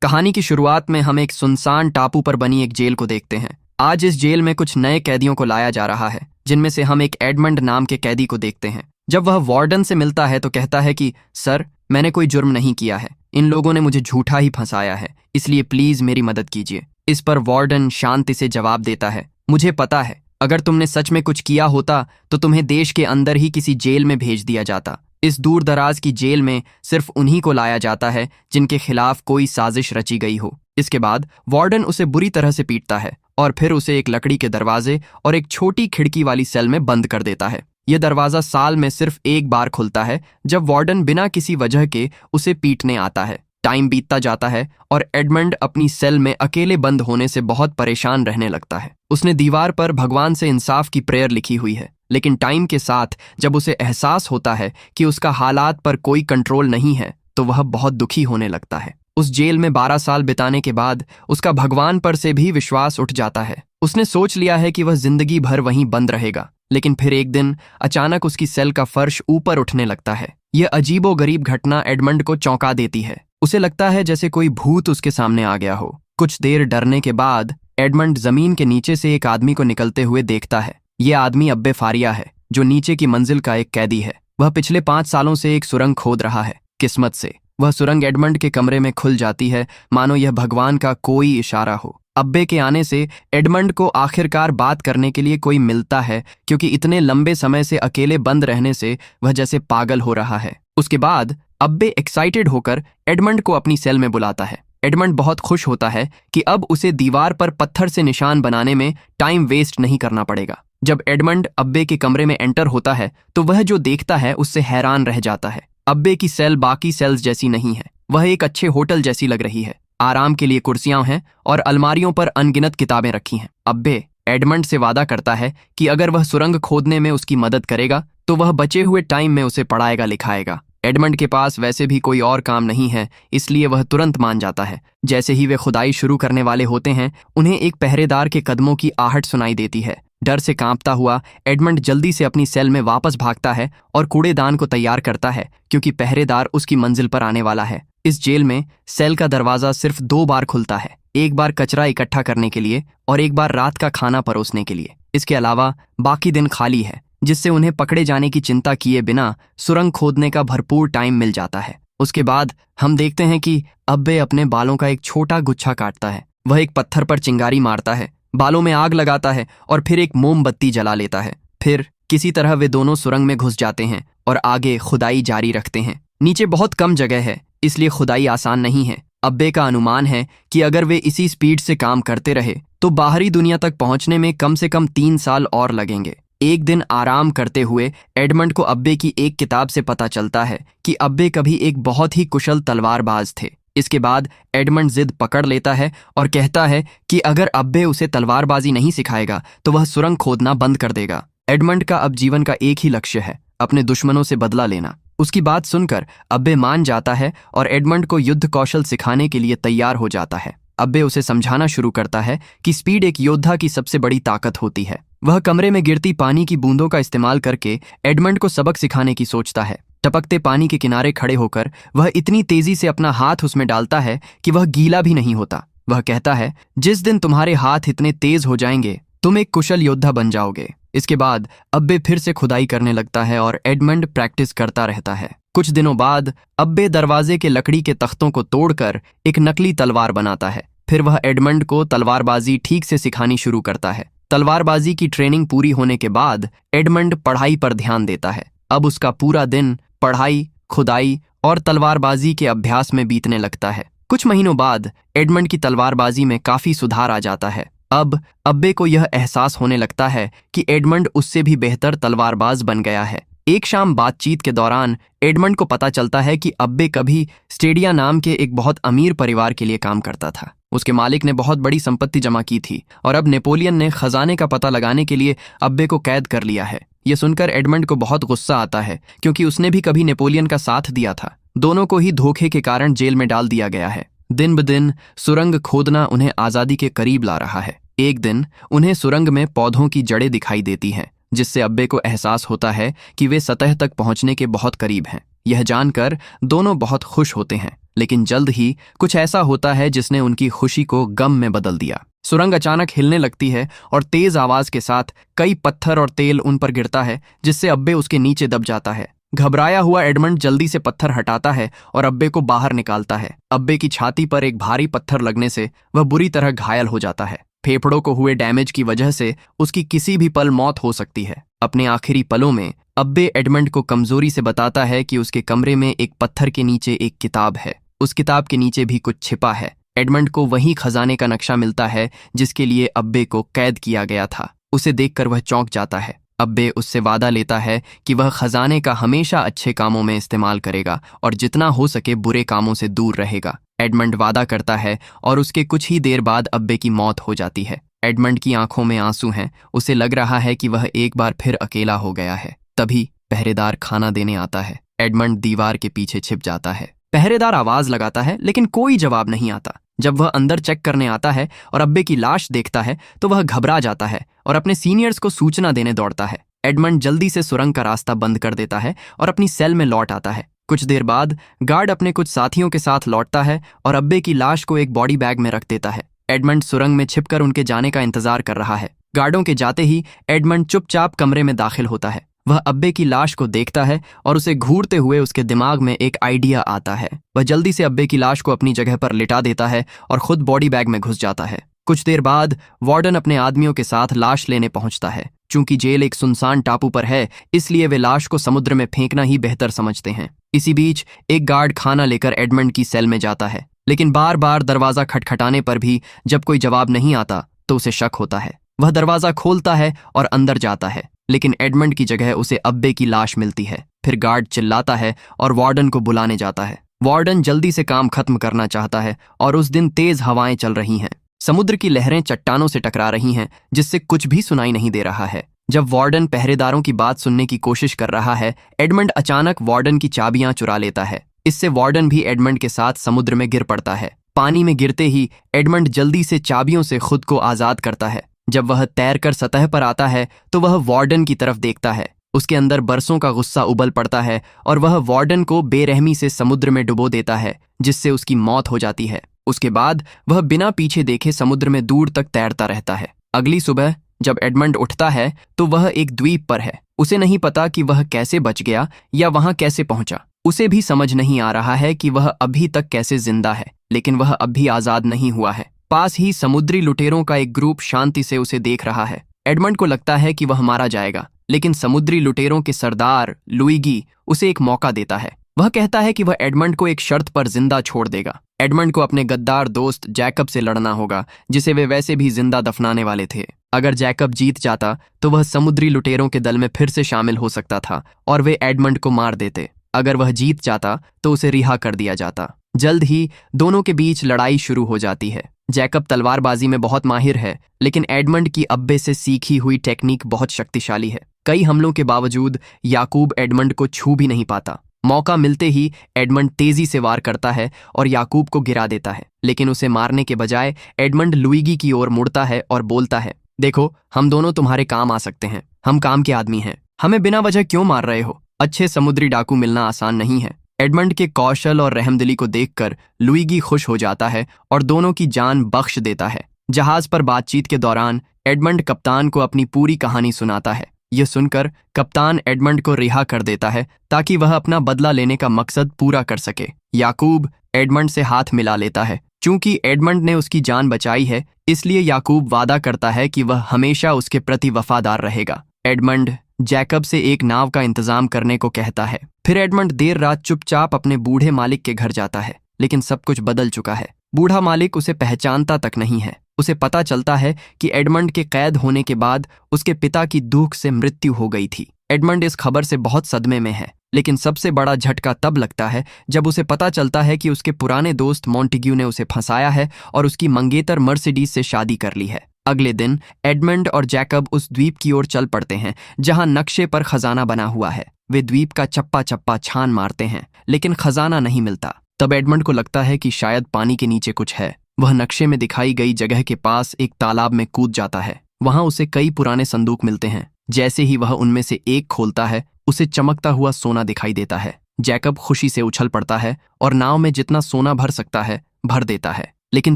कहानी की शुरुआत में हम एक सुनसान टापू पर बनी एक जेल को देखते हैं। आज इस जेल में कुछ नए कैदियों को लाया जा रहा है, जिनमें से हम एक एडमंड नाम के कैदी को देखते हैं। जब वह वार्डन से मिलता है तो कहता है कि सर, मैंने कोई जुर्म नहीं किया है, इन लोगों ने मुझे झूठा ही फंसाया है, इसलिए प्लीज मेरी मदद कीजिए। इस पर वार्डन शांति से जवाब देता है, मुझे पता है, अगर तुमने सच में कुछ किया होता तो तुम्हें देश के अंदर ही किसी जेल में भेज दिया जाता। इस दूर दराज की जेल में सिर्फ उन्हीं को लाया जाता है जिनके खिलाफ कोई साजिश रची गई हो। इसके बाद वार्डन उसे बुरी तरह से पीटता है और फिर उसे एक लकड़ी के दरवाजे और एक छोटी खिड़की वाली सेल में बंद कर देता है। यह दरवाजा साल में सिर्फ एक बार खुलता है, जब वार्डन बिना किसी वजह के उसे पीटने आता है। टाइम बीतता जाता है और एडमंड अपनी सेल में अकेले बंद होने से बहुत परेशान रहने लगता है। उसने दीवार पर भगवान से इंसाफ की प्रेयर लिखी हुई है, लेकिन टाइम के साथ जब उसे एहसास होता है कि उसका हालात पर कोई कंट्रोल नहीं है, तो वह बहुत दुखी होने लगता है। उस जेल में 12 साल बिताने के बाद उसका भगवान पर से भी विश्वास उठ जाता है। उसने सोच लिया है कि वह जिंदगी भर वहीं बंद रहेगा, लेकिन फिर एक दिन अचानक उसकी सेल का फर्श ऊपर उठने लगता है। यह अजीबोगरीब घटना एडमंड को चौंका देती है। उसे लगता है जैसे कोई भूत उसके सामने आ गया हो। कुछ देर डरने के बाद एडमंड जमीन के नीचे से एक आदमी को निकलते हुए देखता है। यह आदमी अब्बे फारिया है, जो नीचे की मंजिल का एक कैदी है। वह पिछले 5 सालों से एक सुरंग खोद रहा है। किस्मत से वह सुरंग एडमंड के कमरे में खुल जाती है, मानो यह भगवान का कोई इशारा हो। अब्बे के आने से एडमंड को आखिरकार बात करने के लिए कोई मिलता है, क्योंकि इतने लंबे समय से अकेले बंद रहने से वह जैसे पागल हो रहा है। उसके बाद अब्बे एक्साइटेड होकर एडमंड को अपनी सेल में बुलाता है। एडमंड बहुत खुश होता है कि अब उसे दीवार पर पत्थर से निशान बनाने में टाइम वेस्ट नहीं करना पड़ेगा। जब एडमंड अब्बे के कमरे में एंटर होता है तो वह जो देखता है उससे हैरान रह जाता है। अब्बे की सेल बाकी सेल्स जैसी नहीं है, वह एक अच्छे होटल जैसी लग रही है। आराम के लिए कुर्सियां हैं और अलमारियों पर अनगिनत किताबें रखी हैं। अब्बे एडमंड से वादा करता है कि अगर वह सुरंग खोदने में उसकी मदद करेगा तो वह बचे हुए टाइम में उसे पढ़ाएगा लिखाएगा। एडमंड के पास वैसे भी कोई और काम नहीं है, इसलिए वह तुरंत मान जाता है। जैसे ही वे खुदाई शुरू करने वाले होते हैं, उन्हें एक पहरेदार के कदमों की आहट सुनाई देती है। डर से कांपता हुआ एडमंड जल्दी से अपनी सेल में वापस भागता है और कूड़ेदान को तैयार करता है, क्योंकि पहरेदार उसकी मंजिल पर आने वाला है। इस जेल में सेल का दरवाजा सिर्फ 2 बार खुलता है, एक बार कचरा इकट्ठा करने के लिए और एक बार रात का खाना परोसने के लिए। इसके अलावा बाकी दिन खाली है, जिससे उन्हें पकड़े जाने की चिंता किए बिना सुरंग खोदने का भरपूर टाइम मिल जाता है। उसके बाद हम देखते हैं कि अब्बे अपने बालों का एक छोटा गुच्छा काटता है। वह एक पत्थर पर चिंगारी मारता है, बालों में आग लगाता है और फिर एक मोमबत्ती जला लेता है। फिर किसी तरह वे दोनों सुरंग में घुस जाते हैं और आगे खुदाई जारी रखते हैं। नीचे बहुत कम जगह है, इसलिए खुदाई आसान नहीं है। अब्बे का अनुमान है कि अगर वे इसी स्पीड से काम करते रहे तो बाहरी दुनिया तक पहुंचने में कम से कम 3 साल और लगेंगे। एक दिन आराम करते हुए एडमंड को अब्बे की एक किताब से पता चलता है कि अब्बे कभी एक बहुत ही कुशल तलवारबाज थे। इसके बाद एडमंड जिद पकड़ लेता है और कहता है कि अगर अब्बे उसे तलवारबाजी नहीं सिखाएगा तो वह सुरंग खोदना बंद कर देगा। एडमंड का अब जीवन का एक ही लक्ष्य है, अपने दुश्मनों से बदला लेना। उसकी बात सुनकर अब्बे मान जाता है और एडमंड को युद्ध कौशल सिखाने के लिए तैयार हो जाता है। अब्बे उसे समझाना शुरू करता है कि स्पीड एक योद्धा की सबसे बड़ी ताकत होती है। वह कमरे में गिरती पानी की बूंदों का इस्तेमाल करके एडमंड को सबक सिखाने की सोचता है। टपकते पानी के किनारे खड़े होकर वह इतनी तेजी से अपना हाथ उसमें डालता है कि वह गीला भी नहीं होता। वह कहता है, जिस दिन तुम्हारे हाथ इतने तेज हो जाएंगे तुम एक कुशल योद्धा बन जाओगे। इसके बाद अब्बे फिर से खुदाई करने लगता है और एडमंड प्रैक्टिस करता रहता है। कुछ दिनों बाद अब्बे दरवाजे के लकड़ी के तख्तों को तोड़कर एक नकली तलवार बनाता है। फिर वह एडमंड को तलवारबाजी ठीक से सिखानी शुरू करता है। तलवारबाजी की ट्रेनिंग पूरी होने के बाद एडमंड पढ़ाई पर ध्यान देता है। अब उसका पूरा दिन पढ़ाई, खुदाई और तलवारबाजी के अभ्यास में बीतने लगता है। कुछ महीनों बाद एडमंड की तलवारबाजी में काफी सुधार आ जाता है। अब अब्बे को यह एहसास होने लगता है कि एडमंड उससे भी बेहतर तलवारबाज बन गया है। एक शाम बातचीत के दौरान एडमंड को पता चलता है कि अब्बे कभी स्टेडिया नाम के एक बहुत अमीर परिवार के लिए काम करता था। उसके मालिक ने बहुत बड़ी संपत्ति जमा की थी और अब नेपोलियन ने खजाने का पता लगाने के लिए अब्बे को कैद कर लिया है। यह सुनकर एडमंड को बहुत गुस्सा आता है, क्योंकि उसने भी कभी नेपोलियन का साथ दिया था। दोनों को ही धोखे के कारण जेल में डाल दिया गया है। दिन ब दिन सुरंग खोदना उन्हें आजादी के करीब ला रहा है। एक दिन उन्हें सुरंग में पौधों की जड़ें दिखाई देती हैं, जिससे अब्बे को एहसास होता है कि वे सतह तक पहुंचने के बहुत करीब हैं। यह जानकर दोनों बहुत खुश होते हैं, लेकिन जल्द ही कुछ ऐसा होता है जिसने उनकी खुशी को गम में बदल दिया। सुरंग अचानक हिलने लगती है और तेज आवाज के साथ कई पत्थर और तेल उन पर गिरता है, जिससे अब्बे उसके नीचे दब जाता है। घबराया हुआ एडमंड जल्दी से पत्थर हटाता है और अब्बे को बाहर निकालता है। अब्बे की छाती पर एक भारी पत्थर लगने से वह बुरी तरह घायल हो जाता है। फेफड़ों को हुए डैमेज की वजह से उसकी किसी भी पल मौत हो सकती है। अपने आखिरी पलों में अब्बे एडमंड को कमजोरी से बताता है कि उसके कमरे में एक पत्थर के नीचे एक किताब है। उस किताब के नीचे भी कुछ छिपा है। एडमंड को वही खजाने का नक्शा मिलता है जिसके लिए अब्बे को कैद किया गया था। उसे देखकर वह चौंक जाता है। अब्बे उससे वादा लेता है कि वह खजाने का हमेशा अच्छे कामों में इस्तेमाल करेगा और जितना हो सके बुरे कामों से दूर रहेगा। एडमंड वादा करता है और उसके कुछ ही देर बाद अब्बे की मौत हो जाती है। एडमंड की आंखों में आंसू हैं। उसे लग रहा है कि वह एक बार फिर अकेला हो गया है। तभी पहरेदार खाना देने आता है। एडमंड दीवार के पीछे छिप जाता है। पहरेदार आवाज लगाता है लेकिन कोई जवाब नहीं आता। जब वह अंदर चेक करने आता है और अब्बे की लाश देखता है तो वह घबरा जाता है और अपने सीनियर्स को सूचना देने दौड़ता है। एडमंड जल्दी से सुरंग का रास्ता बंद कर देता है और अपनी सेल में लौट आता है। कुछ देर बाद गार्ड अपने कुछ साथियों के साथ लौटता है और अब्बे की लाश को एक बॉडी बैग में रख देता है। एडमंड सुरंग में छिपकर उनके जाने का इंतजार कर रहा है। गार्डों के जाते ही एडमंड चुपचाप कमरे में दाखिल होता है। वह अब्बे की लाश को देखता है और उसे घूरते हुए उसके दिमाग में एक आइडिया आता है। वह जल्दी से अब्बे की लाश को अपनी जगह पर लिटा देता है और खुद बॉडी बैग में घुस जाता है। कुछ देर बाद वार्डन अपने आदमियों के साथ लाश लेने पहुंचता है। चूंकि जेल एक सुनसान टापू पर है, इसलिए वे लाश को समुद्र में फेंकना ही बेहतर समझते हैं। इसी बीच एक गार्ड खाना लेकर एडमंड की सेल में जाता है, लेकिन बार बार दरवाजा खटखटाने पर भी जब कोई जवाब नहीं आता तो उसे शक होता है। वह दरवाजा खोलता है और अंदर जाता है, लेकिन एडमंड की जगह उसे अब्बे की लाश मिलती है। फिर गार्ड चिल्लाता है और वार्डन को बुलाने जाता है। वार्डन जल्दी से काम खत्म करना चाहता है और उस दिन तेज हवाएं चल रही हैं। समुद्र की लहरें चट्टानों से टकरा रही हैं, जिससे कुछ भी सुनाई नहीं दे रहा है। जब वार्डन पहरेदारों की बात सुनने की कोशिश कर रहा है, एडमंड अचानक वार्डन की चाबियां चुरा लेता है। इससे वार्डन भी एडमंड के साथ समुद्र में गिर पड़ता है। पानी में गिरते ही एडमंड जल्दी से चाबियों से खुद को आजाद करता है। जब वह तैरकर सतह पर आता है तो वह वार्डन की तरफ देखता है। उसके अंदर बरसों का गुस्सा उबल पड़ता है और वह वार्डन को बेरहमी से समुद्र में डुबो देता है, जिससे उसकी मौत हो जाती है। उसके बाद वह बिना पीछे देखे समुद्र में दूर तक तैरता रहता है। अगली सुबह जब एडमंड उठता है तो वह एक द्वीप पर है। उसे नहीं पता कि वह कैसे बच गया या वहां कैसे पहुंचा। उसे भी समझ नहीं आ रहा है कि वह अभी तक कैसे जिंदा है, लेकिन वह अब भी आजाद नहीं हुआ है। पास ही समुद्री लुटेरों का एक ग्रुप शांति से उसे देख रहा है। एडमंड को लगता है कि वह मारा जाएगा, लेकिन समुद्री लुटेरों के सरदार लुइगी उसे एक मौका देता है। वह कहता है कि वह एडमंड को एक शर्त पर जिंदा छोड़ देगा। एडमंड को अपने गद्दार दोस्त जैकब से लड़ना होगा, जिसे वे वैसे भी जिंदा दफनाने वाले थे। अगर जैकब जीत जाता तो वह समुद्री लुटेरों के दल में फिर से शामिल हो सकता था और वे एडमंड को मार देते। अगर वह जीत जाता तो उसे रिहा कर दिया जाता। जल्द ही दोनों के बीच लड़ाई शुरू हो जाती है। जैकब तलवारबाजी में बहुत माहिर है, लेकिन एडमंड की अब्बे से सीखी हुई टेक्निक बहुत शक्तिशाली है। कई हमलों के बावजूद याकूब एडमंड को छू भी नहीं पाता। मौका मिलते ही एडमंड तेजी से वार करता है और याकूब को गिरा देता है, लेकिन उसे मारने के बजाय एडमंड लुइगी की ओर मुड़ता है और बोलता है, देखो, हम दोनों तुम्हारे काम आ सकते हैं। हम काम के आदमी हैं। हमें बिना वजह क्यों मार रहे हो? अच्छे समुद्री डाकू मिलना आसान नहीं है। एडमंड के कौशल और रहमदिली को देखकर लुइगी खुश हो जाता है और दोनों की जान बख्श देता है। जहाज पर बातचीत के दौरान एडमंड कप्तान को अपनी पूरी कहानी सुनाता है। यह सुनकर कप्तान एडमंड को रिहा कर देता है ताकि वह अपना बदला लेने का मकसद पूरा कर सके। याकूब एडमंड से हाथ मिला लेता है। चूंकि एडमंड ने उसकी जान बचाई है, इसलिए याकूब वादा करता है कि वह हमेशा उसके प्रति वफादार रहेगा। एडमंड जैकब से एक नाव का इंतजाम करने को कहता है। फिर एडमंड देर रात चुपचाप अपने बूढ़े मालिक के घर जाता है, लेकिन सब कुछ बदल चुका है। बूढ़ा मालिक उसे पहचानता तक नहीं है। उसे पता चलता है कि एडमंड के कैद होने के बाद उसके पिता की दुख से मृत्यु हो गई थी। एडमंड इस खबर से बहुत सदमे में है, लेकिन सबसे बड़ा झटका तब लगता है जब उसे पता चलता है कि उसके पुराने दोस्त मॉन्टेग्यू ने उसे फंसाया है और उसकी मंगेतर मर्सिडीज से शादी कर ली है। अगले दिन एडमंड और जैकब उस द्वीप की ओर चल पड़ते हैं जहां नक्शे पर खजाना बना हुआ है। वे द्वीप का चप्पा चप्पा छान मारते हैं, लेकिन खजाना नहीं मिलता। तब एडमंड को लगता है कि शायद पानी के नीचे कुछ है। वह नक्शे में दिखाई गई जगह के पास एक तालाब में कूद जाता है। वहां उसे कई पुराने संदूक मिलते हैं। जैसे ही वह उनमें से एक खोलता है, उसे चमकता हुआ सोना दिखाई देता है। जैकब खुशी से उछल पड़ता है और नाव में जितना सोना भर सकता है भर देता है, लेकिन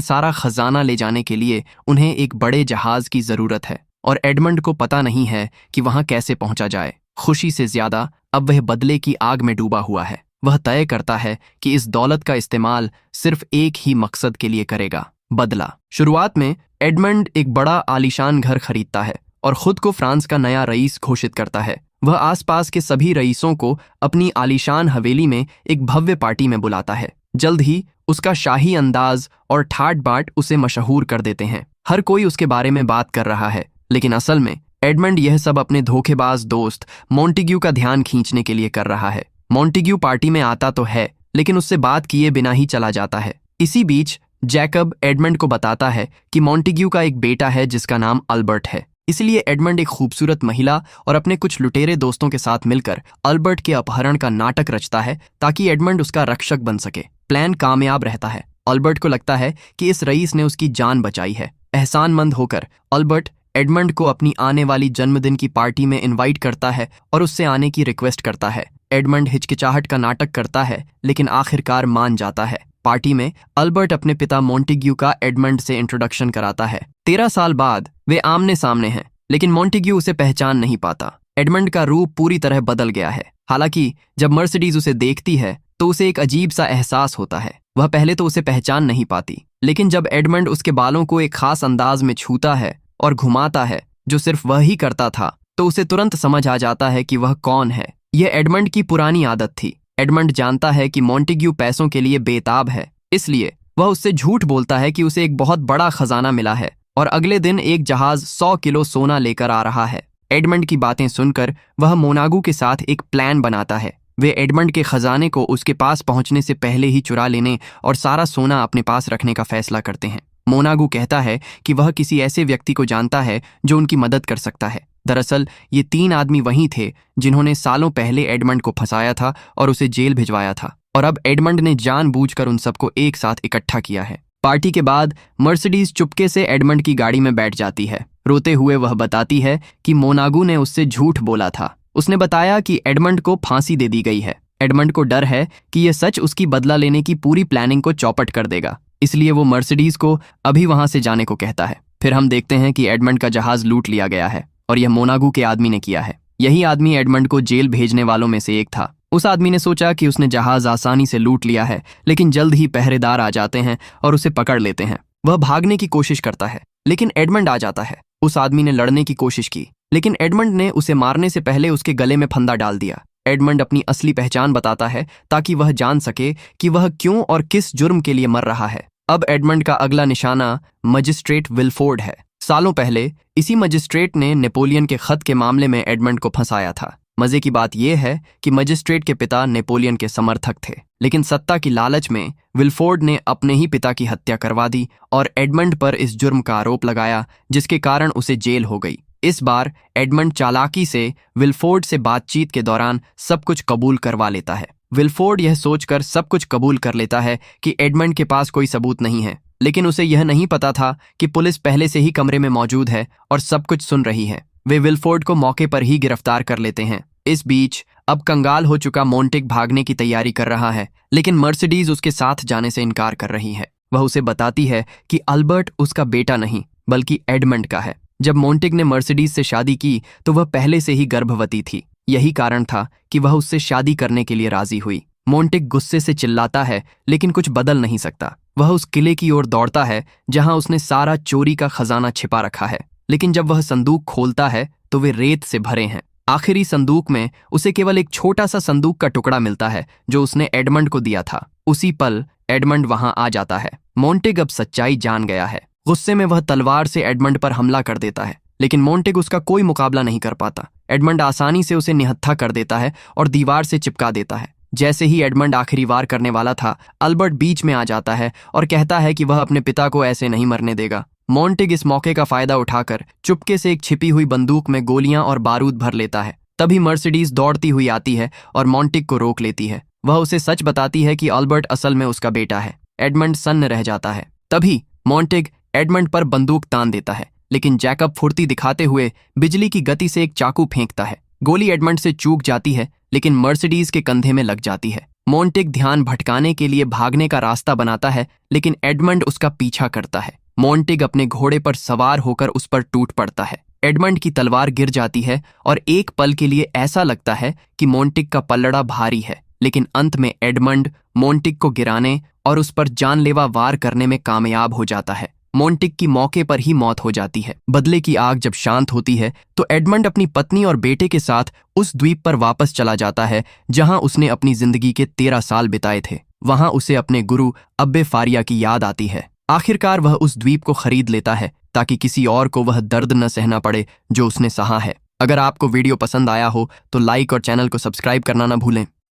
सारा खजाना ले जाने के लिए उन्हें एक बड़े जहाज की जरूरत है और एडमंड को पता नहीं है कि वहां कैसे पहुंचा जाए। खुशी से ज्यादा अब वह बदले की आग में डूबा हुआ है। वह तय करता है कि इस दौलत का इस्तेमाल सिर्फ एक ही मकसद के लिए करेगा, बदला। शुरुआत में एडमंड एक बड़ा आलीशान घर खरीदता है और खुद को फ्रांस का नया रईस घोषित करता है। वह आसपास के सभी रईसों को अपनी आलीशान हवेली में एक भव्य पार्टी में बुलाता है। जल्द ही उसका शाही अंदाज और ठाट बाट उसे मशहूर कर देते हैं। हर कोई उसके बारे में बात कर रहा है, लेकिन असल में एडमंड यह सब अपने धोखेबाज दोस्त मॉन्टेग्यू का ध्यान खींचने के लिए कर रहा है। मॉन्टेग्यू पार्टी में आता तो है, लेकिन उससे बात किए बिना ही चला जाता है। इसी बीच जैकब एडमंड को बताता है कि मॉन्टेग्यू का एक बेटा है जिसका नाम अल्बर्ट है। इसलिए एडमंड एक खूबसूरत महिला और अपने कुछ लुटेरे दोस्तों के साथ मिलकर अल्बर्ट के अपहरण का नाटक रचता है ताकि एडमंड उसका रक्षक बन सके। प्लान कामयाब रहता है। अल्बर्ट को लगता है कि इस रईस ने उसकी जान बचाई है। एहसानमंद होकर अल्बर्ट एडमंड को अपनी आने वाली जन्मदिन की पार्टी में इनवाइट करता है और उससे आने की रिक्वेस्ट करता है। एडमंड हिचकिचाहट का नाटक करता है, लेकिन आखिरकार मान जाता है। पार्टी में अल्बर्ट अपने पिता मॉन्टेग्यू का एडमंड से इंट्रोडक्शन कराता है। 13 साल बाद वे आमने सामने हैं, लेकिन मॉन्टेग्यू उसे पहचान नहीं पाता। एडमंड का रूप पूरी तरह बदल गया है। हालांकि जब मर्सिडीज उसे देखती है तो उसे एक अजीब सा एहसास होता है। वह पहले तो उसे पहचान नहीं पाती, लेकिन जब एडमंड उसके बालों को एक खास अंदाज में छूता है और घुमाता है जो सिर्फ वह ही करता था, तो उसे तुरंत समझ आ जाता है कि वह कौन है। यह एडमंड की पुरानी आदत थी। एडमंड जानता है कि मॉन्टेग्यू पैसों के लिए बेताब है, इसलिए वह उससे झूठ बोलता है कि उसे एक बहुत बड़ा खजाना मिला है और अगले दिन एक जहाज 100 किलो सोना लेकर आ रहा है। एडमंड की बातें सुनकर वह मोनागू के साथ एक प्लान बनाता है। वे एडमंड के खजाने को उसके पास पहुंचने से पहले ही चुरा लेने और सारा सोना अपने पास रखने का फैसला करते हैं। मोनागू कहता है कि वह किसी ऐसे व्यक्ति को जानता है जो उनकी मदद कर सकता है। दरअसल ये 3 आदमी वही थे जिन्होंने सालों पहले एडमंड को फंसाया था और उसे जेल भिजवाया था, और अब एडमंड ने जानबूझकर उन सबको एक साथ इकट्ठा किया है। पार्टी के बाद मर्सिडीज चुपके से एडमंड की गाड़ी में बैठ जाती है। रोते हुए वह बताती है कि मोनागू ने उससे झूठ बोला था। उसने बताया कि एडमंड को फांसी दे दी गई है। एडमंड को डर है कि यह सच उसकी बदला लेने की पूरी प्लानिंग को चौपट कर देगा, इसलिए वो मर्सिडीज को अभी वहां से जाने को कहता है। फिर हम देखते हैं कि एडमंड का जहाज लूट लिया गया है और यह मोनागू के आदमी ने किया है। यही आदमी एडमंड को जेल भेजने वालों में से एक था। उस आदमी ने सोचा कि उसने जहाज आसानी से लूट लिया है, लेकिन जल्द ही पहरेदार आ जाते हैं और उसे पकड़ लेते हैं। वह भागने की कोशिश करता है, लेकिन एडमंड आ जाता है। उस आदमी ने लड़ने की कोशिश की, लेकिन एडमंड ने उसे मारने से पहले उसके गले में फंदा डाल दिया। एडमंड अपनी असली पहचान बताता है ताकि वह जान सके कि वह क्यों और किस जुर्म के लिए मर रहा है। अब एडमंड का अगला निशाना मजिस्ट्रेट विलफोर्ड है। सालों पहले इसी मजिस्ट्रेट ने नेपोलियन के खत के मामले में एडमंड को फंसाया था। मजे की बात यह है कि मजिस्ट्रेट के पिता नेपोलियन के समर्थक थे, लेकिन सत्ता की लालच में विलफोर्ड ने अपने ही पिता की हत्या करवा दी और एडमंड पर इस जुर्म का आरोप लगाया, जिसके कारण उसे जेल हो गई। इस बार एडमंड चालाकी से विलफोर्ड से बातचीत के दौरान सब कुछ कबूल करवा लेता है। विलफोर्ड यह सोचकर सब कुछ कबूल कर लेता है कि एडमंड के पास कोई सबूत नहीं है, लेकिन उसे यह नहीं पता था कि पुलिस पहले से ही कमरे में मौजूद है और सब कुछ सुन रही है। वे विलफोर्ड को मौके पर ही गिरफ्तार कर लेते हैं। इस बीच अब कंगाल हो चुका मोंटेग भागने की तैयारी कर रहा है, लेकिन मर्सिडीज उसके साथ जाने से इनकार कर रही है। वह उसे बताती है कि अल्बर्ट उसका बेटा नहीं बल्कि एडमंड का है। जब मोंटेग ने मर्सिडीज से शादी की तो वह पहले से ही गर्भवती थी। यही कारण था कि वह उससे शादी करने के लिए राजी हुई। मोंटेग गुस्से से चिल्लाता है, लेकिन कुछ बदल नहीं सकता। वह उस किले की ओर दौड़ता है जहां उसने सारा चोरी का खजाना छिपा रखा है, लेकिन जब वह संदूक खोलता है तो वे रेत से भरे हैं। आखिरी संदूक में उसे केवल एक छोटा सा संदूक का टुकड़ा मिलता है जो उसने एडमंड को दिया था। उसी पल एडमंड वहां आ जाता है। मोंटेग अब सच्चाई जान गया है। गुस्से में वह तलवार से एडमंड पर हमला कर देता है, लेकिन मोंटेग उसका कोई मुकाबला नहीं कर पाता। एडमंड आसानी से उसे निहत्था कर देता है और दीवार से चिपका देता है। जैसे ही एडमंड आखिरी वार करने वाला था, अल्बर्ट बीच में आ जाता है और कहता है कि वह अपने पिता को ऐसे नहीं मरने देगा। मोंटेग इस मौके का फायदा उठाकर चुपके से एक छिपी हुई बंदूक में गोलियां और बारूद भर लेता है। तभी मर्सिडीज दौड़ती हुई आती है और मोंटेग को रोक लेती है। वह उसे सच बताती है कि अल्बर्ट असल में उसका बेटा है। एडमंड सन्न रह जाता है। तभी मोंटेग एडमंड पर बंदूक तान देता है, लेकिन जैकब फुर्ती दिखाते हुए बिजली की गति से एक चाकू फेंकता है। गोली एडमंड से चूक जाती है, लेकिन मर्सिडीज के कंधे में लग जाती है। मोंटिक ध्यान भटकाने के लिए भागने का रास्ता बनाता है, लेकिन एडमंड उसका पीछा करता है। मोंटिक अपने घोड़े पर सवार होकर उस पर टूट पड़ता है। एडमंड की तलवार गिर जाती है और एक पल के लिए ऐसा लगता है कि मोंटिक का पल्लड़ा भारी है, लेकिन अंत में एडमंड मोंटिक को गिराने और उस पर जानलेवा वार करने में कामयाब हो जाता है। मोंटिक की मौके पर ही मौत हो जाती है। बदले की आग जब शांत होती है तो एडमंड अपनी पत्नी और बेटे के साथ उस द्वीप पर वापस चला जाता है जहां उसने अपनी जिंदगी के 13 साल बिताए थे। वहां उसे अपने गुरु अब्बे फारिया की याद आती है। आखिरकार वह उस द्वीप को खरीद लेता है ताकि किसी और को वह दर्द न सहना पड़े जो उसने सहा है। अगर आपको वीडियो पसंद आया हो तो लाइक और चैनल को सब्सक्राइब करना न भूलें।